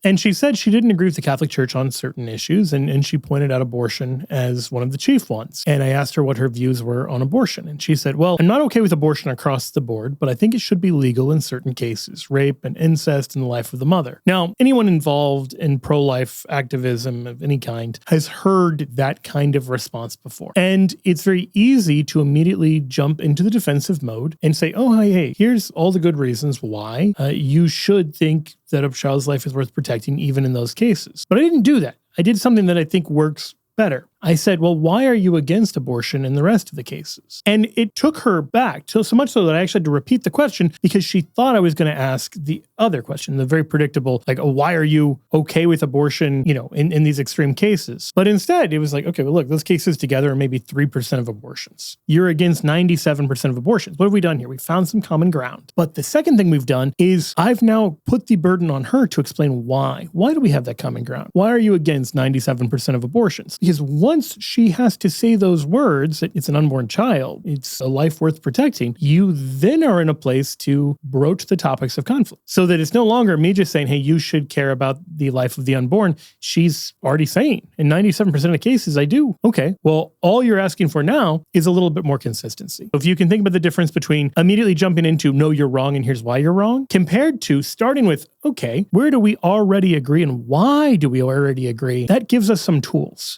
And she said she didn't agree with the Catholic Church on certain issues, and she pointed out abortion as one of the chief ones. And I asked her what her views were on abortion. And she said, well, I'm not okay with abortion across the board, but I think it should be legal in certain cases, rape and incest in the life of the mother. Now, anyone involved in pro-life activism of any kind has heard that kind of response before. And it's very easy to immediately jump into the defensive mode and say, oh, hey, here's all the good reasons why you should think that a child's life is worth protecting even in those cases. But I didn't do that. I did something that I think works better. I said, well, why are you against abortion in the rest of the cases? And it took her back, so much so that I actually had to repeat the question because she thought I was going to ask the other question, the very predictable, like, oh, why are you okay with abortion, in these extreme cases? But instead, it was like, okay, well, look, those cases together are maybe 3% of abortions. You're against 97% of abortions. What have we done here? We found some common ground. But the second thing we've done is I've now put the burden on her to explain why. Why do we have that common ground? Why are you against 97% of abortions? Because once she has to say those words, that it's an unborn child, it's a life worth protecting, you then are in a place to broach the topics of conflict. So that it's no longer me just saying, hey, you should care about the life of the unborn. She's already saying, in 97% of cases, I do. Okay, well, all you're asking for now is a little bit more consistency. If you can think about the difference between immediately jumping into, no, you're wrong, and here's why you're wrong, compared to starting with, okay, where do we already agree and why do we already agree? That gives us some tools.